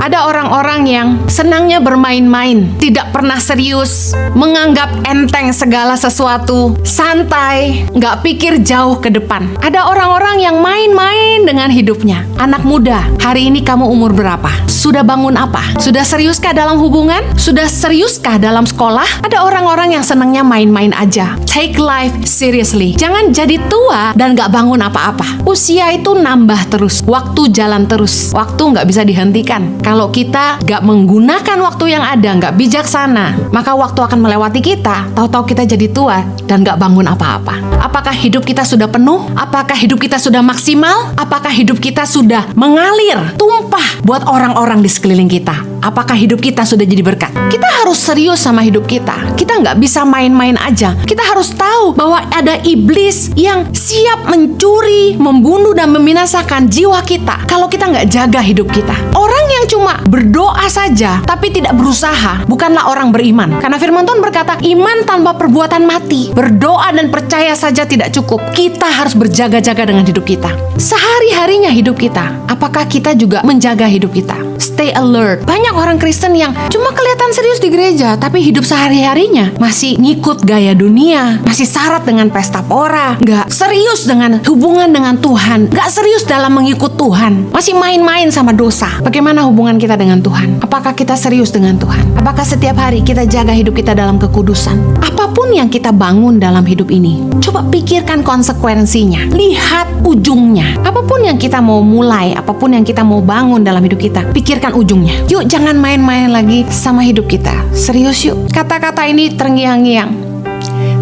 Ada orang-orang yang senangnya bermain-main, tidak pernah serius, menganggap enteng segala sesuatu, santai, nggak pikir jauh ke depan. Ada orang-orang yang main-main dengan hidupnya. Anak muda, hari ini kamu umur berapa? Sudah bangun apa? Sudah seriuskah dalam hubungan? Sudah seriuskah dalam sekolah? Ada orang-orang yang senangnya main-main aja. Take life seriously. Jangan jadi tua dan nggak bangun apa-apa. Usia itu nambah terus, waktu jalan terus, waktu nggak bisa dihentikan. Kalau kita nggak menggunakan waktu yang ada, nggak bijaksana, maka waktu akan melewati kita. Tahu-tahu kita jadi tua dan nggak bangun apa-apa. Apakah hidup kita sudah penuh? Apakah hidup kita sudah maksimal? Apakah hidup kita sudah mengalir, tumpah buat orang-orang di sekeliling kita? Apakah hidup kita sudah jadi berkat? Kita harus serius sama hidup kita. Kita nggak bisa main-main aja. Kita harus tahu bahwa ada iblis yang siap mencuri, membunuh, dan membinasakan jiwa kita kalau kita nggak jaga hidup kita. Orang yang cuma berdoa saja tapi tidak berusaha bukanlah orang beriman. Karena firman Tuhan berkata, iman tanpa perbuatan mati. Berdoa dan percaya saja tidak cukup. Kita harus berjaga-jaga dengan hidup kita. Sehari-harinya hidup kita, apakah kita juga menjaga hidup kita? Stay alert. Banyak orang Kristen yang cuma kelihatan serius di gereja, tapi hidup sehari-harinya masih ngikut gaya dunia, masih syarat dengan pesta pora, nggak serius dengan hubungan dengan Tuhan, nggak serius dalam mengikut Tuhan, masih main-main sama dosa. Bagaimana hubungan kita dengan Tuhan? Apakah kita serius dengan Tuhan? Apakah setiap hari kita jaga hidup kita dalam kekudusan? Apapun yang kita bangun dalam hidup ini, coba pikirkan konsekuensinya, lihat ujungnya. Apapun yang kita mau mulai, apapun yang kita mau bangun dalam hidup kita, pikirkan ujungnya. Yuk, jangan main-main lagi sama hidup kita. Serius yuk. Kata-kata ini terngiang-ngiang.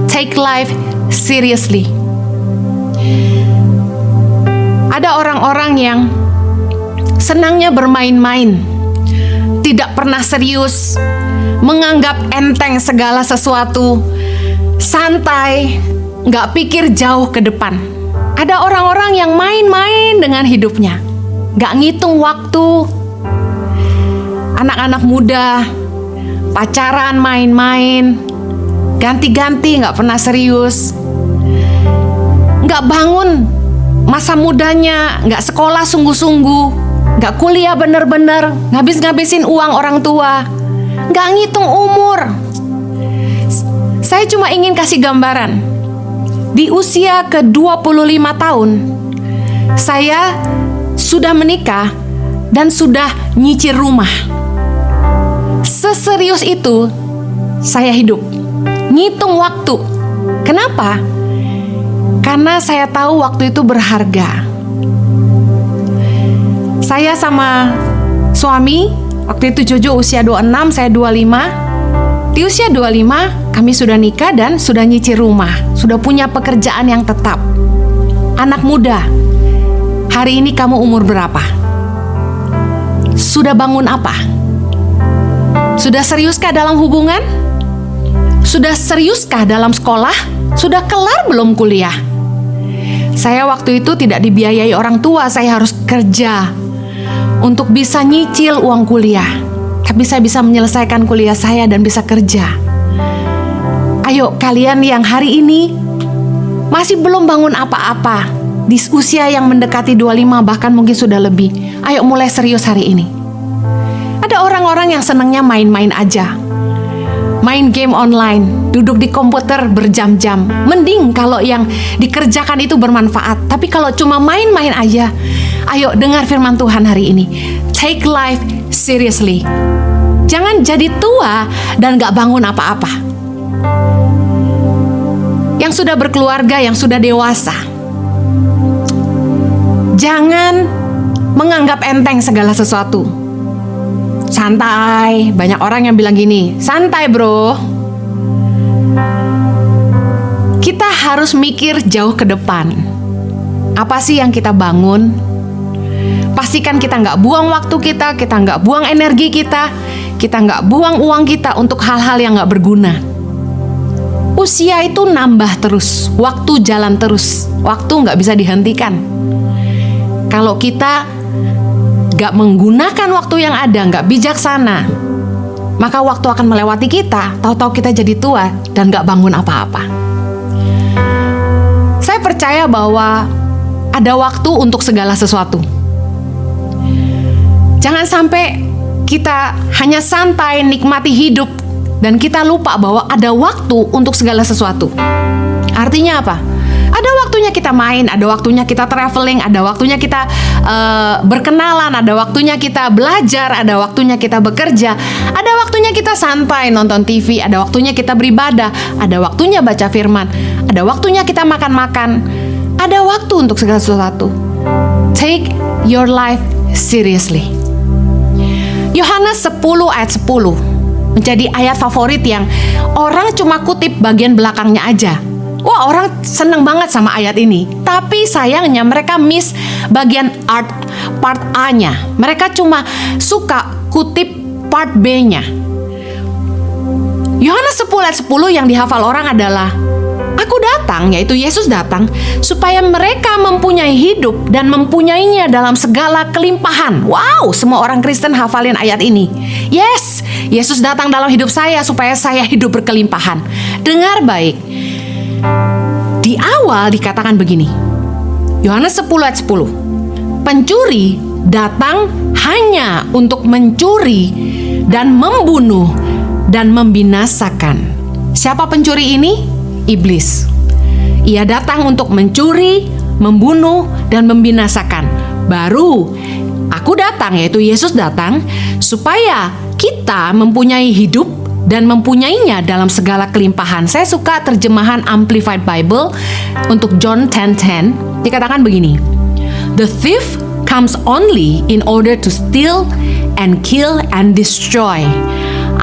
Take life seriously. Ada orang-orang yang senangnya bermain-main, tidak pernah serius, menganggap enteng segala sesuatu, santai, nggak pikir jauh ke depan. Ada orang-orang yang main-main dengan hidupnya, nggak ngitung waktu. Anak-anak muda pacaran, main-main, ganti-ganti, nggak pernah serius, nggak bangun masa mudanya, nggak sekolah sungguh-sungguh, nggak kuliah bener-bener, ngabis-ngabisin uang orang tua, nggak ngitung umur. Saya cuma ingin kasih gambaran. Di usia ke-25 tahun, saya sudah menikah dan sudah nyicil rumah. Seserius itu saya hidup, ngitung waktu. Kenapa? Karena saya tahu waktu itu berharga. Saya sama suami, waktu itu Jojo usia 26, saya 25. Di usia 25, kami sudah nikah dan sudah nyicil rumah, sudah punya pekerjaan yang tetap. Anak muda, hari ini kamu umur berapa? Sudah bangun apa? Sudah seriuskah dalam hubungan? Sudah seriuskah dalam sekolah? Sudah kelar belum kuliah? Saya waktu itu tidak dibiayai orang tua, saya harus kerja untuk bisa nyicil uang kuliah. Tapi saya bisa menyelesaikan kuliah saya dan bisa kerja. Ayo kalian yang hari ini masih belum bangun apa-apa, di usia yang mendekati 25 bahkan mungkin sudah lebih, ayo mulai serius hari ini. Ada orang-orang yang senangnya main-main aja, main game online, duduk di komputer berjam-jam. Mending kalau yang dikerjakan itu bermanfaat. Tapi kalau cuma main-main aja, ayo dengar firman Tuhan hari ini. Take life seriously. Jangan jadi tua dan gak bangun apa-apa. Yang sudah berkeluarga, yang sudah dewasa, jangan menganggap enteng segala sesuatu. Santai. Banyak orang yang bilang gini, santai bro. Kita harus mikir jauh ke depan. Apa sih yang kita bangun? Pastikan kita nggak buang waktu kita nggak buang energi kita nggak buang uang kita untuk hal-hal yang nggak berguna. Usia itu nambah terus, waktu jalan terus, waktu nggak bisa dihentikan. Kalau kita nggak menggunakan waktu yang ada, nggak bijaksana, maka waktu akan melewati kita. Tahu-tahu kita jadi tua dan nggak bangun apa-apa. Saya percaya bahwa ada waktu untuk segala sesuatu. Jangan sampai kita hanya santai nikmati hidup dan kita lupa bahwa ada waktu untuk segala sesuatu. Artinya apa? Ada waktunya kita main, ada waktunya kita traveling, ada waktunya kita berkenalan, ada waktunya kita belajar, ada waktunya kita bekerja, ada waktunya kita santai nonton TV, ada waktunya kita beribadah, ada waktunya baca firman, ada waktunya kita makan-makan, ada waktu untuk segala sesuatu. Take your life seriously. Yohanes 10 ayat 10 menjadi ayat favorit yang orang cuma kutip bagian belakangnya aja. Wah, orang seneng banget sama ayat ini. Tapi sayangnya mereka miss bagian part A-nya. Mereka cuma suka kutip part B-nya. Yohanes 10 ayat 10 yang dihafal orang adalah, Aku datang, yaitu Yesus datang, supaya mereka mempunyai hidup dan mempunyainya dalam segala kelimpahan. Wow, semua orang Kristen hafalin ayat ini. Yes, Yesus datang dalam hidup saya supaya saya hidup berkelimpahan. Dengar baik. Di awal dikatakan begini, Yohanes 10 ayat 10, pencuri datang hanya untuk mencuri dan membunuh dan membinasakan. Siapa pencuri ini? Iblis. Ia datang untuk mencuri, membunuh, dan membinasakan. Baru aku datang, yaitu Yesus datang, supaya kita mempunyai hidup dan mempunyainya dalam segala kelimpahan. Saya suka terjemahan Amplified Bible untuk John 10:10. Dikatakan begini, The thief comes only in order to steal and kill and destroy.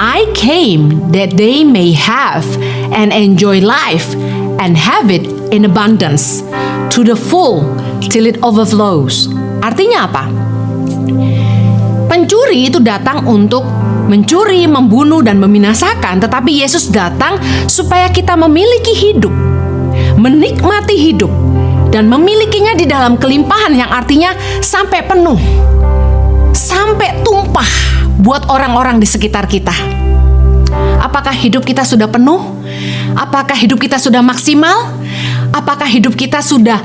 I came that they may have and enjoy life and have it in abundance to the full till it overflows. Artinya apa? Pencuri itu datang untuk mencuri, membunuh, dan membinasakan. Tetapi Yesus datang supaya kita memiliki hidup, menikmati hidup, dan memilikinya di dalam kelimpahan, yang artinya sampai penuh, sampai tumpah buat orang-orang di sekitar kita. Apakah hidup kita sudah penuh? Apakah hidup kita sudah maksimal? Apakah hidup kita sudah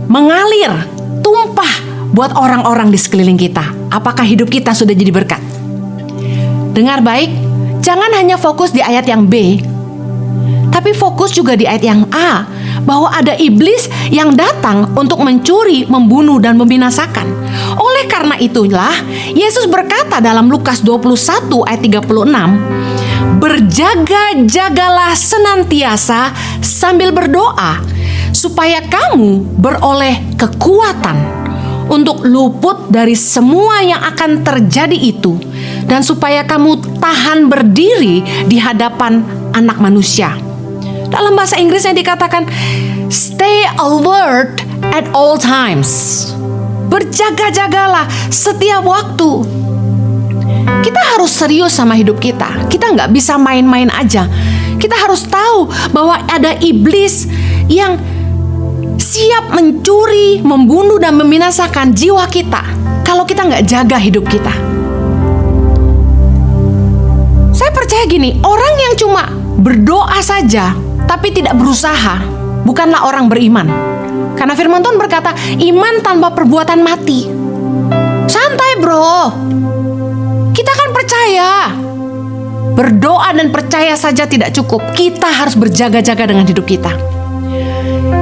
mengalir, tumpah buat orang-orang di sekeliling kita? Apakah hidup kita sudah jadi berkat? Dengar baik, jangan hanya fokus di ayat yang B, tapi fokus juga di ayat yang A, bahwa ada iblis yang datang untuk mencuri, membunuh, dan membinasakan. Oleh karena itulah, Yesus berkata dalam Lukas 21 ayat 36, berjaga-jagalah senantiasa sambil berdoa, supaya kamu beroleh kekuatan untuk luput dari semua yang akan terjadi itu, dan supaya kamu tahan berdiri di hadapan Anak Manusia. Dalam bahasa Inggrisnya dikatakan, stay alert at all times. Berjaga-jagalah setiap waktu. Kita harus serius sama hidup kita. Kita nggak bisa main-main aja. Kita harus tahu bahwa ada iblis yang siap mencuri, membunuh, dan membinasakan jiwa kita kalau kita nggak jaga hidup kita. Saya percaya gini, orang yang cuma berdoa saja tapi tidak berusaha bukanlah orang beriman. Karena firman Tuhan berkata, iman tanpa perbuatan mati. Santai bro, kita kan percaya. Berdoa dan percaya saja tidak cukup. Kita harus berjaga-jaga dengan hidup kita.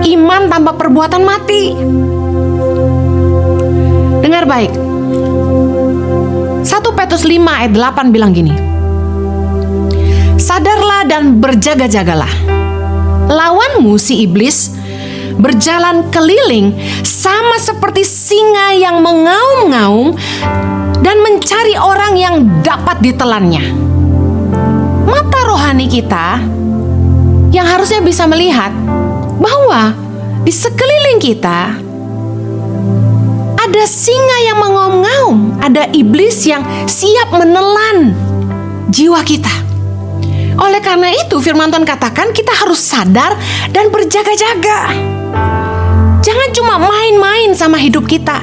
Iman tanpa perbuatan mati. Dengar baik, 1 Petrus 5 ayat 8 bilang gini, sadarlah dan berjaga-jagalah. Lawanmu si iblis berjalan keliling sama seperti singa yang mengaum-ngaum dan mencari orang yang dapat ditelannya. Mata rohani kita yang harusnya bisa melihat bahwa di sekeliling kita ada singa yang mengaum-ngaum, ada iblis yang siap menelan jiwa kita. Oleh karena itu firman Tuhan katakan kita harus sadar dan berjaga-jaga. Jangan cuma main-main sama hidup kita.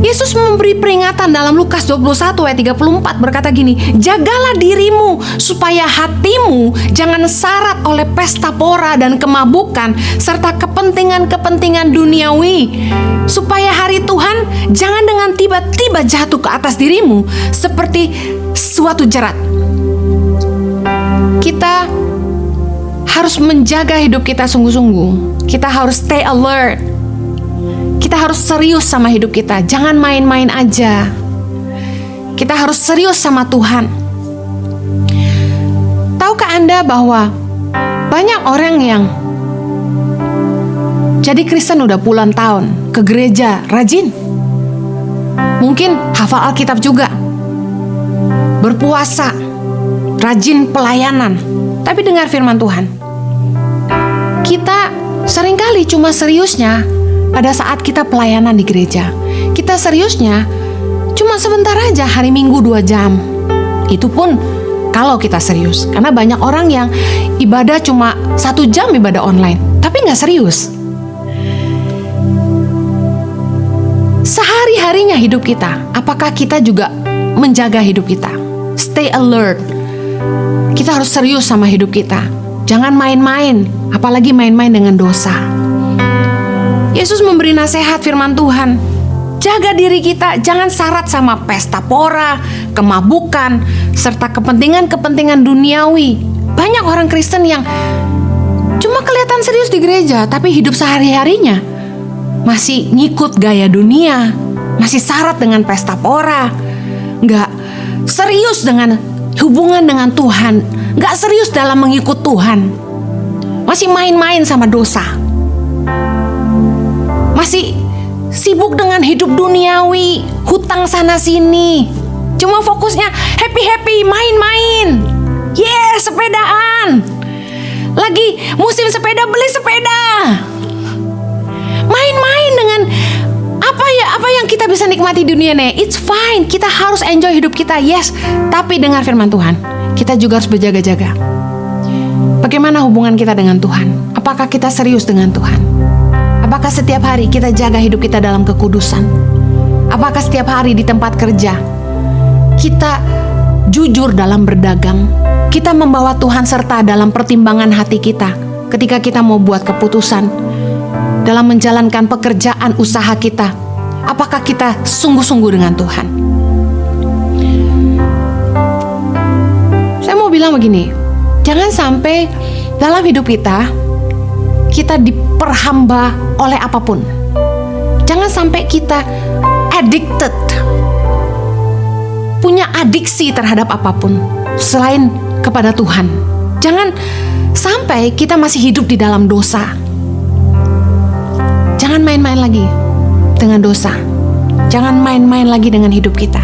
Yesus memberi peringatan dalam Lukas 21 ayat 34 berkata gini, jagalah dirimu supaya hatimu jangan syarat oleh pesta pora dan kemabukan serta kepentingan-kepentingan duniawi, supaya hari Tuhan jangan dengan tiba-tiba jatuh ke atas dirimu seperti suatu jerat. Kita harus menjaga hidup kita sungguh-sungguh. Kita harus stay alert. Kita harus serius sama hidup kita. Jangan main-main aja. Kita harus serius sama Tuhan. Tahukah Anda bahwa banyak orang yang jadi Kristen udah puluhan tahun, ke gereja rajin, mungkin hafal Alkitab juga, berpuasa, rajin pelayanan, tapi dengar firman Tuhan. Kita seringkali cuma seriusnya pada saat kita pelayanan di gereja. Kita seriusnya cuma sebentar aja, hari Minggu 2 jam. Itu pun kalau kita serius. Karena banyak orang yang ibadah cuma 1 jam ibadah online, tapi gak serius. Sehari-harinya hidup kita, apakah kita juga menjaga hidup kita? Stay alert. Kita harus serius sama hidup kita. Jangan main-main, apalagi main-main dengan dosa. Yesus memberi nasihat firman Tuhan. Jaga diri kita, jangan syarat sama pesta pora, kemabukan, serta kepentingan-kepentingan duniawi. Banyak orang Kristen yang cuma kelihatan serius di gereja, tapi hidup sehari-harinya masih ngikut gaya dunia, masih syarat dengan pesta pora, nggak serius dengan hubungan dengan Tuhan, nggak serius dalam mengikut Tuhan, masih main-main sama dosa. Masih sibuk dengan hidup duniawi, hutang sana sini. Cuma fokusnya happy-happy, main-main. Sepedaan. Lagi musim sepeda, beli sepeda. Main-main dengan apa yang kita bisa nikmati dunia nih. It's fine, kita harus enjoy hidup kita, yes. Tapi dengar firman Tuhan, kita juga harus berjaga-jaga. Bagaimana hubungan kita dengan Tuhan? Apakah kita serius dengan Tuhan? Apakah setiap hari kita jaga hidup kita dalam kekudusan? Apakah setiap hari di tempat kerja kita jujur dalam berdagang? Kita membawa Tuhan serta dalam pertimbangan hati kita ketika kita mau buat keputusan dalam menjalankan pekerjaan usaha kita. Apakah kita sungguh-sungguh dengan Tuhan? Saya mau bilang begini, jangan sampai dalam hidup kita diperhamba oleh apapun. Jangan sampai kita addicted, punya adiksi terhadap apapun selain kepada Tuhan. Jangan sampai kita masih hidup di dalam dosa. Jangan main-main lagi dengan dosa. Jangan main-main lagi dengan hidup kita.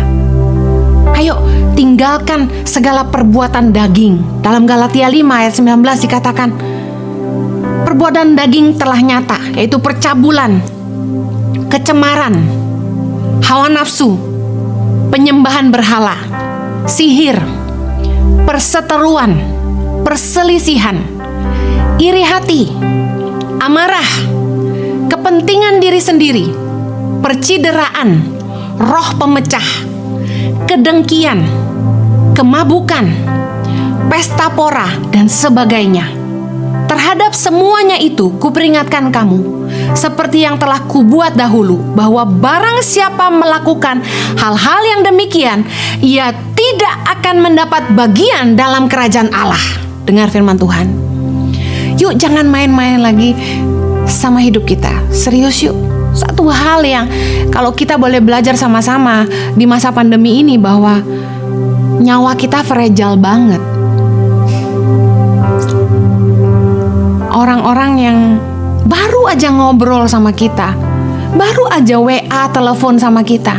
Ayo, tinggalkan segala perbuatan daging. Dalam Galatia 5 ayat 19 dikatakan, perbuatan daging telah nyata, yaitu percabulan, kecemaran, hawa nafsu, penyembahan berhala, sihir, perseteruan, perselisihan, iri hati, amarah, kepentingan diri sendiri, percideraan, roh pemecah, kedengkian, kemabukan, pesta pora, dan sebagainya. Terhadap semuanya itu kuperingatkan kamu, seperti yang telah kubuat dahulu, bahwa barang siapa melakukan hal-hal yang demikian, ia tidak akan mendapat bagian dalam kerajaan Allah. Dengar firman Tuhan. Yuk, jangan main-main lagi sama hidup kita. Serius yuk. Satu hal yang kalau kita boleh belajar sama-sama di masa pandemi ini, bahwa nyawa kita fragile banget. Orang-orang yang baru aja ngobrol sama kita, baru aja WA, telepon sama kita,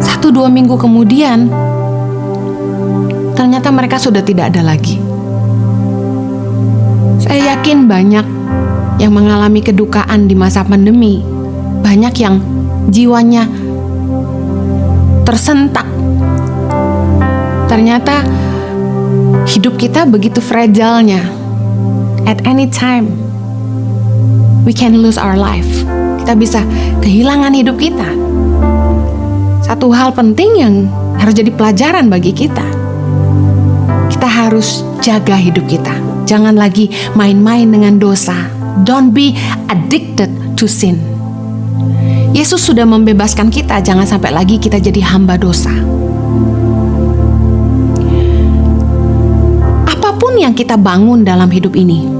1-2 minggu kemudian ternyata mereka sudah tidak ada lagi. Saya yakin banyak yang mengalami kedukaan di masa pandemi. Banyak yang jiwanya tersentak. Ternyata hidup kita begitu fragile-nya. At any time we can lose our life. Kita bisa kehilangan hidup kita. Satu hal penting yang harus jadi pelajaran bagi kita. Kita harus jaga hidup kita. Jangan lagi main-main dengan dosa. Don't be addicted to sin. Yesus sudah membebaskan kita, jangan sampai lagi kita jadi hamba dosa. Apapun yang kita bangun dalam hidup ini,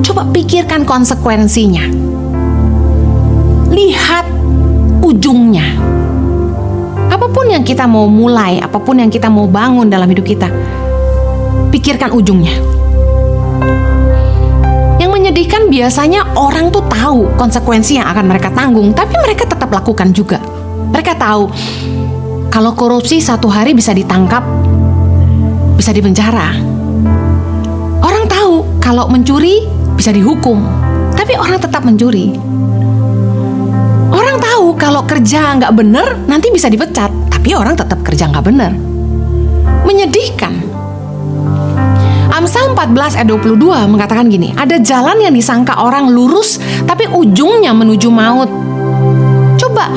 coba pikirkan konsekuensinya. Lihat ujungnya. Apapun yang kita mau mulai, apapun yang kita mau bangun dalam hidup kita, pikirkan ujungnya. Yang menyedihkan biasanya orang tuh tahu konsekuensi yang akan mereka tanggung, tapi mereka tetap lakukan juga. Mereka tahu kalau korupsi 1 hari bisa ditangkap, bisa dipenjara. Orang tahu kalau mencuri bisa dihukum, tapi orang tetap mencuri. Orang tahu kalau kerja nggak bener nanti bisa dipecat, tapi orang tetap kerja nggak bener. Menyedihkan. Amsal 14 ayat 22 mengatakan gini, ada jalan yang disangka orang lurus, tapi ujungnya menuju maut. Coba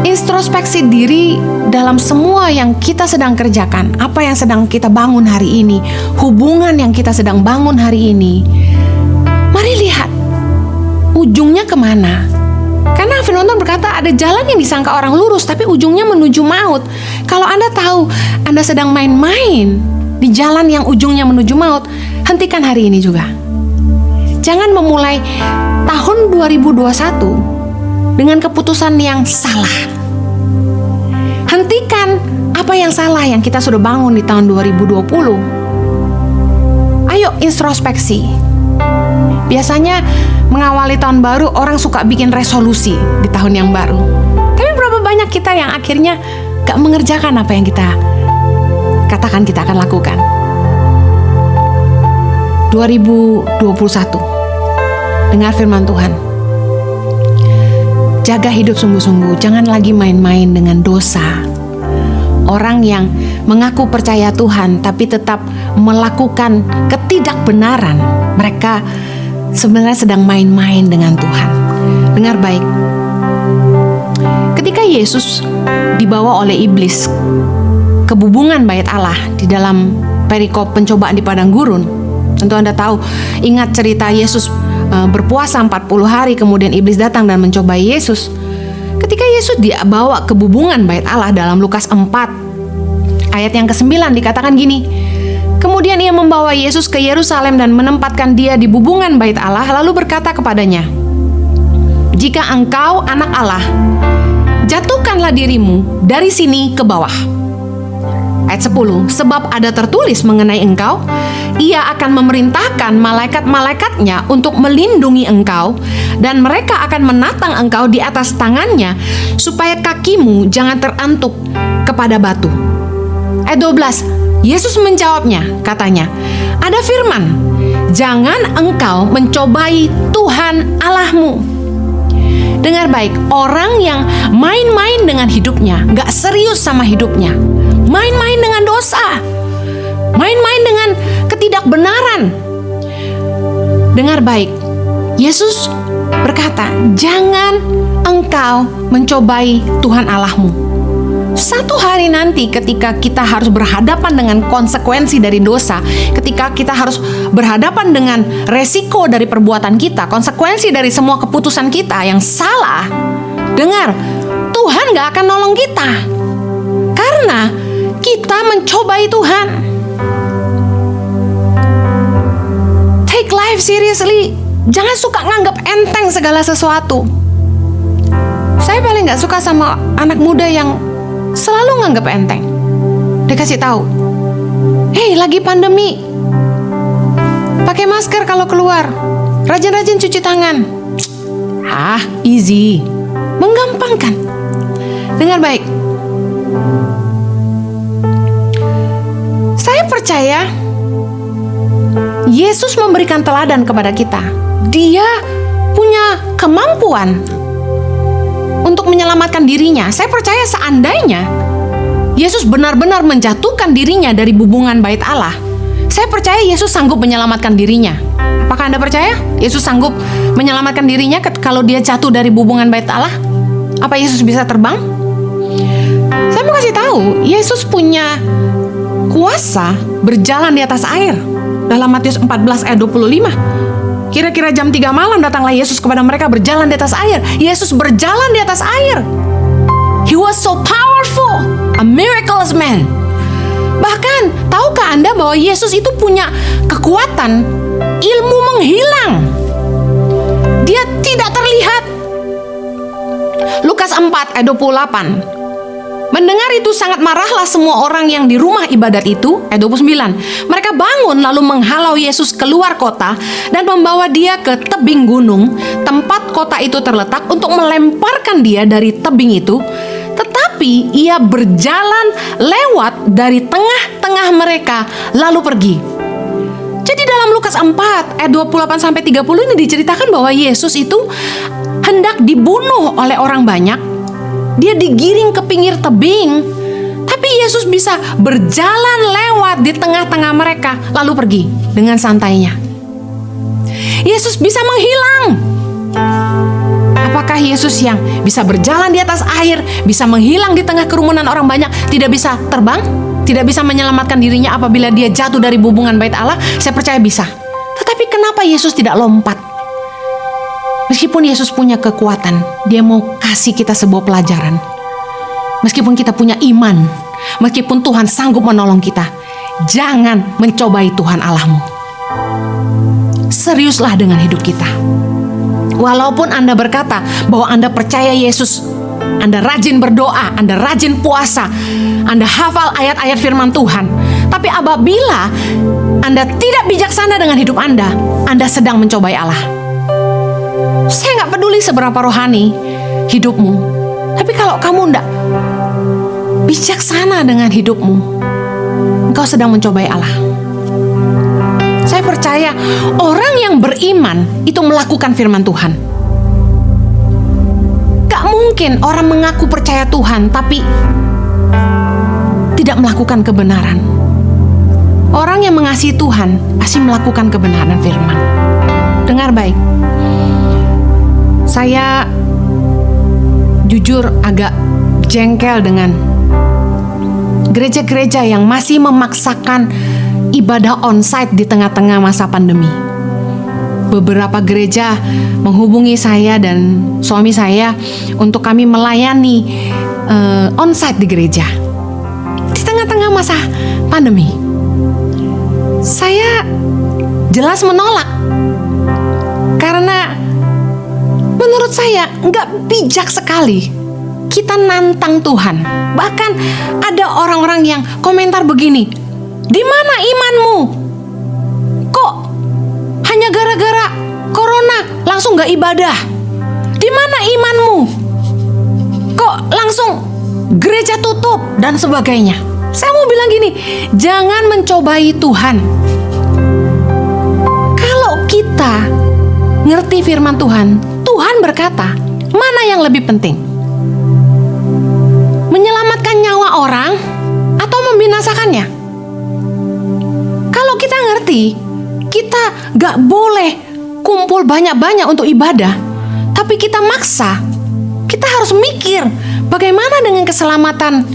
introspeksi diri dalam semua yang kita sedang kerjakan, apa yang sedang kita bangun hari ini, hubungan yang kita sedang bangun hari ini. Mari lihat ujungnya kemana. Karena firman Tuhan berkata ada jalan yang disangka orang lurus, tapi ujungnya menuju maut. Kalau Anda tahu Anda sedang main-main di jalan yang ujungnya menuju maut, hentikan hari ini juga. Jangan memulai tahun 2021 dengan keputusan yang salah. Hentikan apa yang salah yang kita sudah bangun di tahun 2020. Ayo introspeksi. Biasanya mengawali tahun baru orang suka bikin resolusi di tahun yang baru. Tapi berapa banyak kita yang akhirnya gak mengerjakan apa yang kita katakan kita akan lakukan. 2021, dengar firman Tuhan. Jaga hidup sungguh-sungguh, jangan lagi main-main dengan dosa. Orang yang mengaku percaya Tuhan tapi tetap melakukan ketidakbenaran, mereka sebenarnya sedang main-main dengan Tuhan. Dengar baik. Ketika Yesus dibawa oleh iblis ke bubungan bait Allah di dalam perikop pencobaan di padang gurun. Tentu Anda tahu, ingat cerita Yesus berpuasa 40 hari, kemudian iblis datang dan mencobai Yesus. Ketika Yesus dibawa ke bubungan bait Allah dalam Lukas 4 ayat yang ke-9 dikatakan gini, kemudian ia membawa Yesus ke Yerusalem dan menempatkan dia di bubungan bait Allah, lalu berkata kepadanya, jika engkau anak Allah, jatuhkanlah dirimu dari sini ke bawah. Ayat 10, sebab ada tertulis mengenai engkau, ia akan memerintahkan malaikat-malaikatnya untuk melindungi engkau, dan mereka akan menatang engkau di atas tangannya, supaya kakimu jangan terantuk kepada batu. Ayat 12, Yesus menjawabnya, katanya, ada firman, jangan engkau mencobai Tuhan Allahmu. Dengar baik, orang yang main-main dengan hidupnya, gak serius sama hidupnya, main-main dengan dosa, main-main dengan ketidakbenaran. Dengar baik, Yesus berkata, jangan engkau mencobai Tuhan Allahmu. Suatu hari nanti ketika kita harus berhadapan dengan konsekuensi dari dosa, ketika kita harus berhadapan dengan resiko dari perbuatan kita, konsekuensi dari semua keputusan kita yang salah, dengar, Tuhan gak akan nolong kita. Karena kita mencobai Tuhan. Take life seriously. Jangan suka nganggap enteng segala sesuatu. Saya paling gak suka sama anak muda yang selalu nganggap enteng. Dia kasih tahu, hey, lagi pandemi, pakai masker kalau keluar, rajin-rajin cuci tangan. Easy, menggampangkan. Dengar baik, saya percaya Yesus memberikan teladan kepada kita. Dia punya kemampuan untuk menyelamatkan dirinya. Saya percaya seandainya Yesus benar-benar menjatuhkan dirinya dari bubungan bait Allah, saya percaya Yesus sanggup menyelamatkan dirinya. Apakah Anda percaya Yesus sanggup menyelamatkan dirinya kalau dia jatuh dari bubungan bait Allah? Apa Yesus bisa terbang? Saya mau kasih tahu, Yesus punya kuasa berjalan di atas air. Dalam Matius 14 ayat 25. Kira-kira jam 3 malam datanglah Yesus kepada mereka berjalan di atas air. Yesus berjalan di atas air. He was so powerful, a miraculous man. Bahkan, tahukah Anda bahwa Yesus itu punya kekuatan ilmu menghilang? Dia tidak terlihat. Lukas 4 ayat 28. Mendengar itu sangat marahlah semua orang yang di rumah ibadat itu. Ayat 29. Mereka bangun lalu menghalau Yesus keluar kota dan membawa dia ke tebing gunung, tempat kota itu terletak, untuk melemparkan dia dari tebing itu. Tetapi ia berjalan lewat dari tengah-tengah mereka lalu pergi. Jadi dalam Lukas 4 ayat 28-30 ini diceritakan bahwa Yesus itu hendak dibunuh oleh orang banyak. Dia digiring ke pinggir tebing, tapi Yesus bisa berjalan lewat di tengah-tengah mereka lalu pergi dengan santainya. Yesus bisa menghilang. Apakah Yesus yang bisa berjalan di atas air, bisa menghilang di tengah kerumunan orang banyak, tidak bisa terbang? Tidak bisa menyelamatkan dirinya apabila dia jatuh dari bubungan bait Allah? Saya percaya bisa. Tetapi kenapa Yesus tidak lompat? Meskipun Yesus punya kekuatan, dia mau kasih kita sebuah pelajaran. Meskipun kita punya iman, meskipun Tuhan sanggup menolong kita, jangan mencobai Tuhan Allahmu. Seriuslah dengan hidup kita. Walaupun Anda berkata bahwa Anda percaya Yesus, Anda rajin berdoa, Anda rajin puasa, Anda hafal ayat-ayat firman Tuhan, tapi apabila Anda tidak bijaksana dengan hidup Anda sedang mencobai Allah. Saya nggak peduli seberapa rohani hidupmu, tapi kalau kamu nggak bijaksana dengan hidupmu, engkau sedang mencobai Allah. Saya percaya orang yang beriman itu melakukan firman Tuhan. Gak mungkin orang mengaku percaya Tuhan tapi tidak melakukan kebenaran. Orang yang mengasihi Tuhan pasti melakukan kebenaran firman. Dengar baik. Saya jujur agak jengkel dengan gereja-gereja yang masih memaksakan ibadah onsite di tengah-tengah masa pandemi. Beberapa gereja menghubungi saya dan suami saya untuk kami melayani onsite di gereja di tengah-tengah masa pandemi. Saya jelas menolak karena menurut saya nggak bijak sekali kita nantang Tuhan. Bahkan ada orang-orang yang komentar begini, di mana imanmu? Kok hanya gara-gara corona langsung nggak ibadah? Di mana imanmu? Kok langsung gereja tutup dan sebagainya? Saya mau bilang gini, jangan mencobai Tuhan. Kalau kita ngerti firman Tuhan, Tuhan berkata, mana yang lebih penting? Menyelamatkan nyawa orang atau membinasakannya? Kalau kita ngerti, kita gak boleh kumpul banyak-banyak untuk ibadah, tapi kita maksa. Kita harus mikir bagaimana dengan keselamatan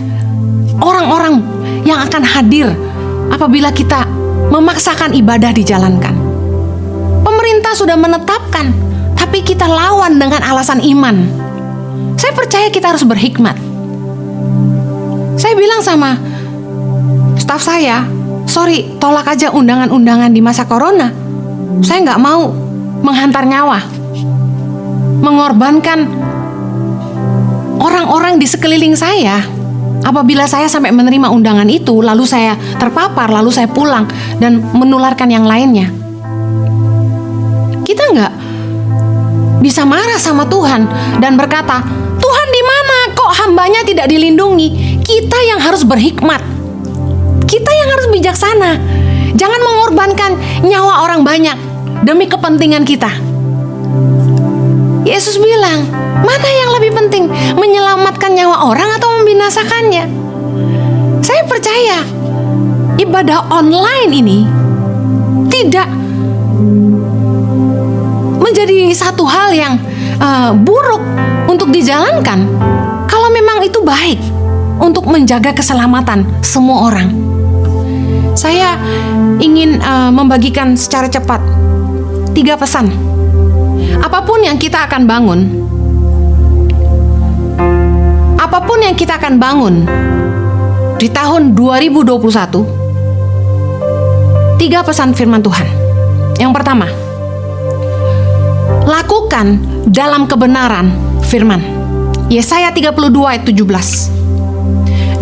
orang-orang yang akan hadir apabila kita memaksakan ibadah dijalankan. Pemerintah sudah menetapkan, tapi kita lawan dengan alasan iman. Saya percaya kita harus berhikmat. Saya bilang sama staf saya, sorry, tolak aja undangan-undangan di masa corona. Saya nggak mau menghantar nyawa, mengorbankan orang-orang di sekeliling saya. Apabila saya sampai menerima undangan itu, lalu saya terpapar, lalu saya pulang dan menularkan yang lainnya. Kita nggak bisa marah sama Tuhan dan berkata, Tuhan di mana kok hambanya tidak dilindungi? Kita yang harus berhikmat. Kita yang harus bijaksana. Jangan mengorbankan nyawa orang banyak demi kepentingan kita. Yesus bilang, mana yang lebih penting? Menyelamatkan nyawa orang atau membinasakannya? Saya percaya ibadah online ini tidak menjadi satu hal yang buruk untuk dijalankan kalau memang itu baik untuk menjaga keselamatan semua orang. Saya ingin membagikan secara cepat 3 pesan. Apapun yang kita akan bangun di tahun 2021, 3 pesan firman Tuhan. Yang pertama, lakukan dalam kebenaran firman. Yesaya 32 ayat 17.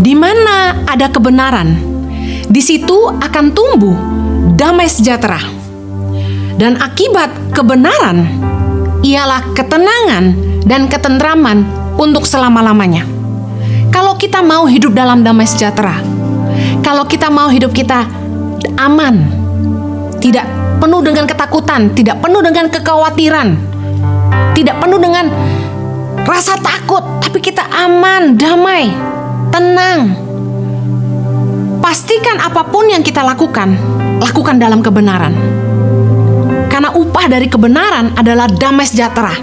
Di mana ada kebenaran, di situ akan tumbuh damai sejahtera. Dan akibat kebenaran ialah ketenangan dan ketentraman untuk selama-lamanya. Kalau kita mau hidup dalam damai sejahtera, kalau kita mau hidup kita aman, tidak penuh dengan ketakutan, tidak penuh dengan kekhawatiran, tidak penuh dengan rasa takut, tapi kita aman, damai, tenang. Pastikan apapun yang kita lakukan, lakukan dalam kebenaran. Karena upah dari kebenaran adalah damai sejahtera.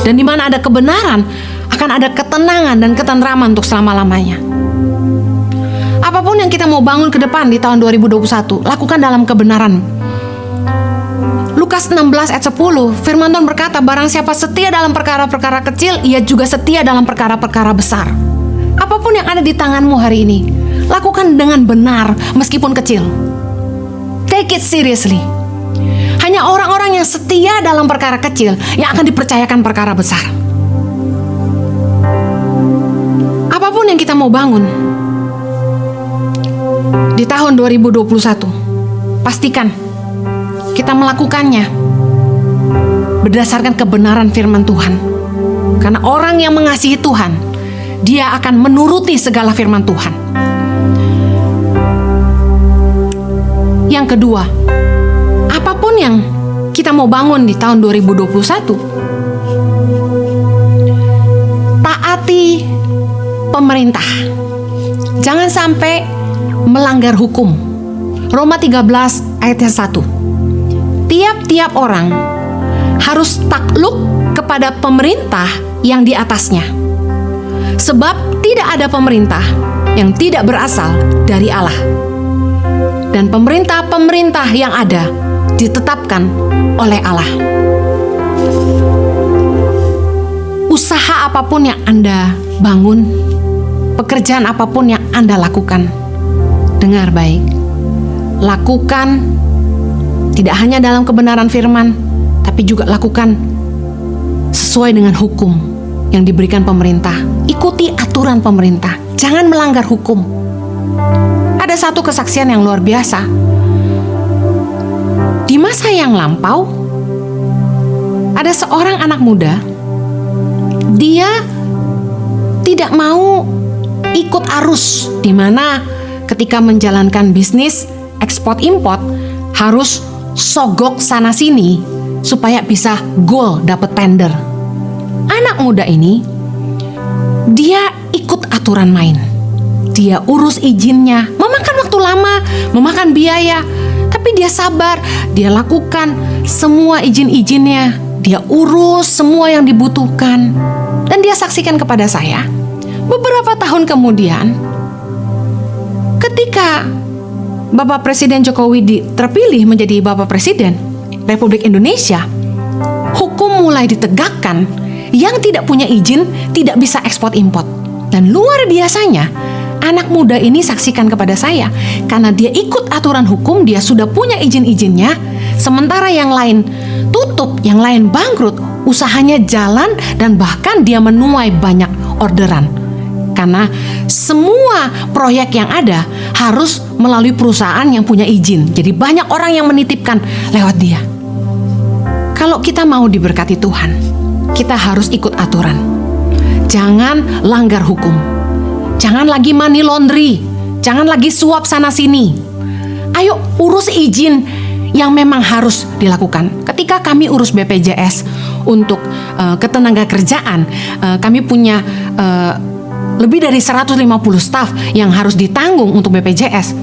Dan di mana ada kebenaran, akan ada ketenangan dan ketentraman untuk selama-lamanya. Apapun yang kita mau bangun ke depan di tahun 2021, lakukan dalam kebenaran. Lukas 16 ayat 10, firman Tuhan berkata, barang siapa setia dalam perkara-perkara kecil, ia juga setia dalam perkara-perkara besar. Apapun yang ada di tanganmu hari ini, lakukan dengan benar meskipun kecil. Take it seriously. Hanya orang-orang yang setia dalam perkara kecil yang akan dipercayakan perkara besar. Apapun yang kita mau bangun di tahun 2021, pastikan kita melakukannya berdasarkan kebenaran firman Tuhan. Karena orang yang mengasihi Tuhan, dia akan menuruti segala firman Tuhan. Yang kedua, apapun yang kita mau bangun di tahun 2021, taati pemerintah. Jangan sampai melanggar hukum. Roma 13 ayat 1. Tiap-tiap orang harus takluk kepada pemerintah yang di atasnya. Sebab tidak ada pemerintah yang tidak berasal dari Allah. Dan pemerintah-pemerintah yang ada ditetapkan oleh Allah. Usaha apapun yang Anda bangun, pekerjaan apapun yang Anda lakukan, dengar baik. Lakukan tidak hanya dalam kebenaran firman, tapi juga lakukan sesuai dengan hukum yang diberikan pemerintah. Ikuti aturan pemerintah. Jangan melanggar hukum. Ada satu kesaksian yang luar biasa. Di masa yang lampau, ada seorang anak muda. Dia tidak mau ikut arus, di mana ketika menjalankan bisnis ekspor import harus sogok sana sini supaya bisa goal dapat tender. Anak muda ini dia ikut aturan main. Dia urus izinnya, memakan waktu lama, memakan biaya, tapi dia sabar, dia lakukan semua izin-izinnya, dia urus semua yang dibutuhkan. Dan dia saksikan kepada saya, beberapa tahun kemudian, ketika Bapak Presiden Jokowi terpilih menjadi Bapak Presiden Republik Indonesia, hukum mulai ditegakkan, yang tidak punya izin tidak bisa ekspor import. Dan luar biasanya, anak muda ini saksikan kepada saya, karena dia ikut aturan hukum, dia sudah punya izin-izinnya, sementara yang lain tutup, yang lain bangkrut, usahanya jalan, dan bahkan dia menuai banyak orderan. Karena semua proyek yang ada harus melalui perusahaan yang punya izin. Jadi banyak orang yang menitipkan lewat dia. Kalau kita mau diberkati Tuhan, kita harus ikut aturan. Jangan langgar hukum. Jangan lagi money laundry. Jangan lagi suap sana sini. Ayo urus izin yang memang harus dilakukan. Ketika kami urus BPJS untuk ketenaga kerjaan, kami punya lebih dari 150 staf yang harus ditanggung untuk BPJS.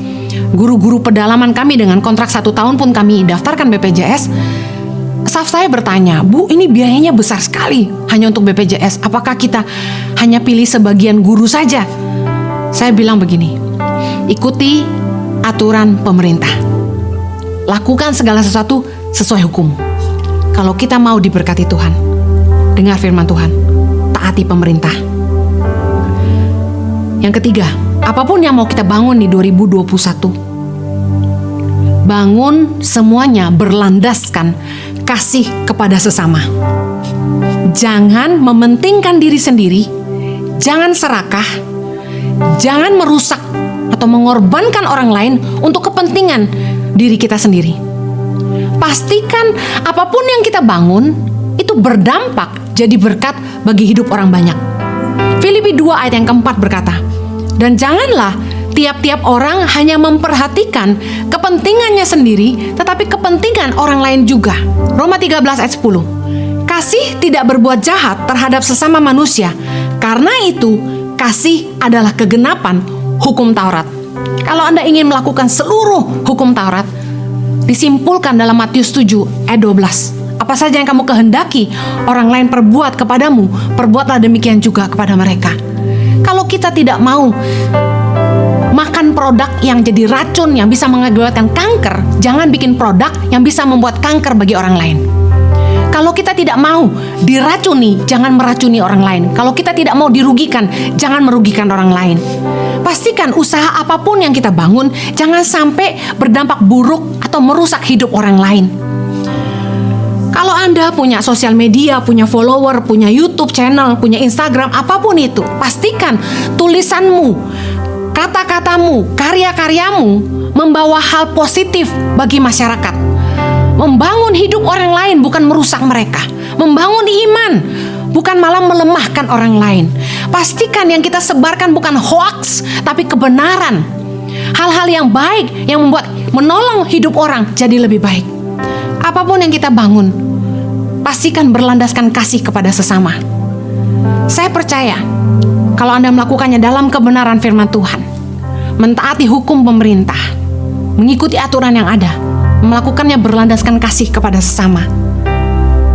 Guru-guru pedalaman kami dengan kontrak 1 tahun pun kami daftarkan BPJS. Staf saya bertanya, "Bu, ini biayanya besar sekali hanya untuk BPJS. Apakah kita hanya pilih sebagian guru saja?" Saya bilang begini, ikuti aturan pemerintah. Lakukan segala sesuatu sesuai hukum. Kalau kita mau diberkati Tuhan, dengar firman Tuhan, taati pemerintah. Yang ketiga, apapun yang mau kita bangun di 2021, bangun semuanya berlandaskan kasih kepada sesama. Jangan mementingkan diri sendiri, jangan serakah, jangan merusak atau mengorbankan orang lain untuk kepentingan diri kita sendiri. Pastikan apapun yang kita bangun itu berdampak jadi berkat bagi hidup orang banyak. Filipi 2 ayat yang keempat berkata, "Dan janganlah tiap-tiap orang hanya memperhatikan kepentingannya sendiri, tetapi kepentingan orang lain juga." Roma 13 ayat 10. "Kasih tidak berbuat jahat terhadap sesama manusia. Karena itu, kasih adalah kegenapan hukum Taurat." Kalau Anda ingin melakukan seluruh hukum Taurat, disimpulkan dalam Matius 7 ayat 12. Apa saja yang kamu kehendaki orang lain perbuat kepadamu, perbuatlah demikian juga kepada mereka. Kalau kita tidak mau makan produk yang jadi racun yang bisa mengakibatkan kanker, jangan bikin produk yang bisa membuat kanker bagi orang lain. Kalau kita tidak mau diracuni, jangan meracuni orang lain. Kalau kita tidak mau dirugikan, jangan merugikan orang lain. Pastikan usaha apapun yang kita bangun, jangan sampai berdampak buruk atau merusak hidup orang lain. Kalau Anda punya sosial media, punya follower, punya YouTube channel, punya Instagram, apapun itu, pastikan tulisanmu, kata-katamu, karya-karyamu membawa hal positif bagi masyarakat. Membangun hidup orang lain bukan merusak mereka. Membangun iman bukan malah melemahkan orang lain. Pastikan yang kita sebarkan bukan hoax, tapi kebenaran. Hal-hal yang baik yang menolong hidup orang jadi lebih baik. Apapun yang kita bangun, pastikan berlandaskan kasih kepada sesama. Saya percaya kalau Anda melakukannya dalam kebenaran firman Tuhan, mentaati hukum pemerintah, mengikuti aturan yang ada, melakukannya berlandaskan kasih kepada sesama,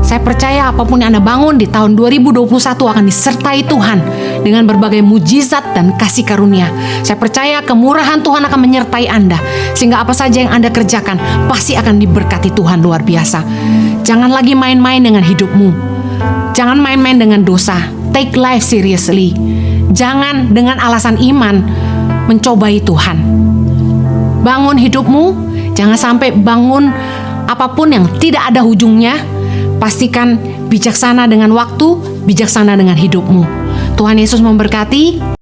saya percaya apapun yang Anda bangun di tahun 2021 akan disertai Tuhan dengan berbagai mujizat dan kasih karunia. Saya percaya kemurahan Tuhan akan menyertai Anda, sehingga apa saja yang Anda kerjakan pasti akan diberkati Tuhan luar biasa. Jangan lagi main-main dengan hidupmu. Jangan main-main dengan dosa. Take life seriously. Jangan dengan alasan iman mencobai Tuhan. Bangun hidupmu, jangan sampai bangun apapun yang tidak ada ujungnya. Pastikan bijaksana dengan waktu, bijaksana dengan hidupmu. Tuhan Yesus memberkati.